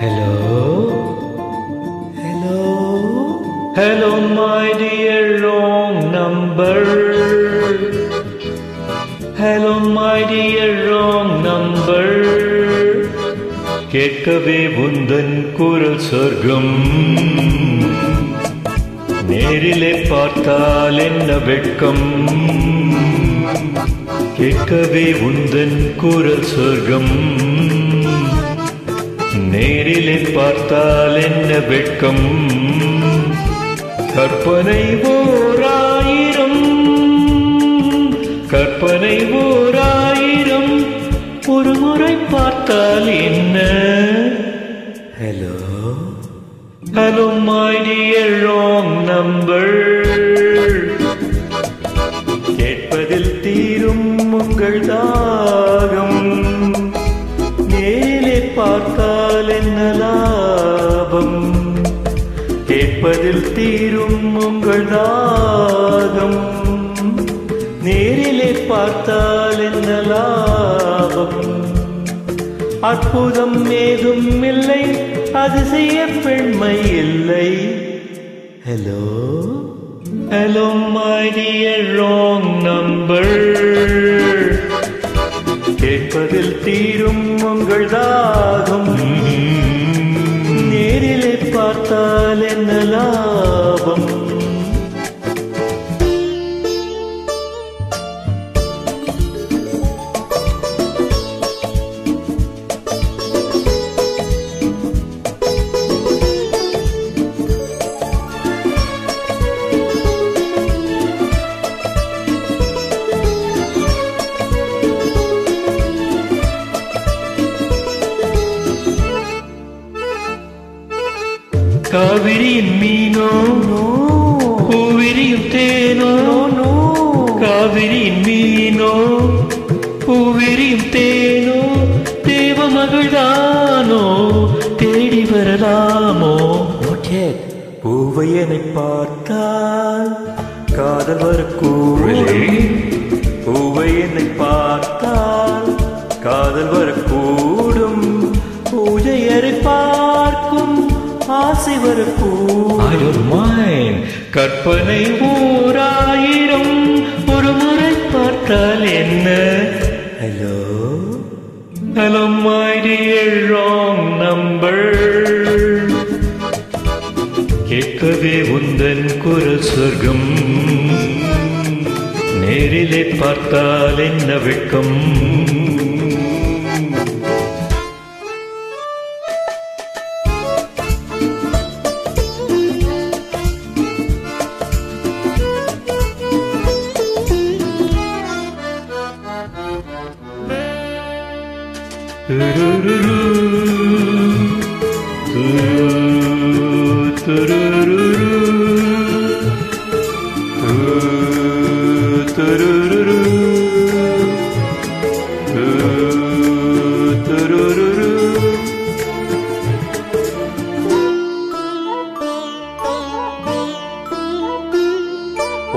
Hello? Hello? Hello, my dear wrong number. Hello, my dear wrong number. கேட்கவே உந்தன் குரல் சொர்க்கம். நேரிலே பார்த்தால் என்ன வெட்கம். கேட்கவே உந்தன் குரல் சொர்க்கம். நேரிலே பார்த்தால் என்ன வெட்கம். கற்பனை ஓராயிரம், கற்பனை ஓராயிரம், ஒரு முறை பார்த்தால் என்ன. Hello hello my dear wrong number. கேட்பதில் தீரும் உங்கள் தாகம். நேரிலே பார்த்தால் என்ன லாபம். கேட்பதில் தீரும் உங்கள் தாகம். நேரிலே பார்த்தால் என்ன லாபம். அற்புதம் ஏதும் இல்லை, அதிசய பெண்மை இல்லை. Hello hello my dear wrong number. கேட்பதில் தீரும் உங்கள் தாகம். நேரிலே பார்த்தால் என்ன லாபம். காவிரியின் மீனோ பூவிரியும் தேனோ. காவிரியின் மீனோ பூவிரியும் தேனோ. தேவ மகள்தானோ தேடி வரலாமோ. பூவை என்னை பார்த்தால் காதல் வரக்கூடும். பூவை என்னை பார்த்தால் காதல் வரக்கூடும். பூஜை அறை பார்க்கும் ஆசை வரக்கூடும். கற்பனை ஓராயிரம், ஒரு முறை பார்த்தால் என்ன. Hello hello my dear wrong number. கேட்கவே உந்தன் குரல் சொர்க்கம். நேரிலே பார்த்தால் என்ன வெட்கம்.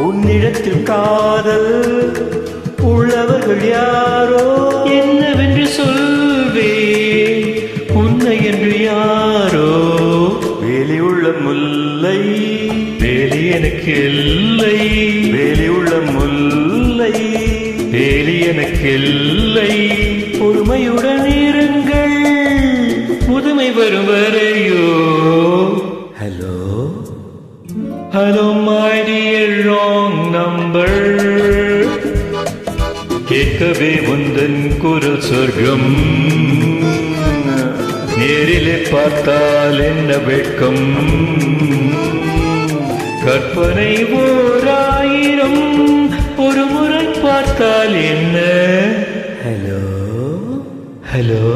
உன்னிடத்தில் காதல் உள்ளவர்கள் யாரோ. என்னவென்று சொல்வே உன்னை என்று யாரோ. வேலி உள்ள முல்லை வேலி எனக்கு இல்லை. வேலி உள்ள முல்லை வேலி எனக்கு இல்லை. பொறுமையுடன் இருங்கள், முதுமை வரும் வரையோ. Hello hello my dear wrong number. கேட்கவே உந்தன் குரல் சொர்க்கம். நேரிலே பார்த்தால் என்ன வெட்கம். கற்பனை ஓராயிரம், ஒரு முறை பார்த்தால் என்ன. Hello hello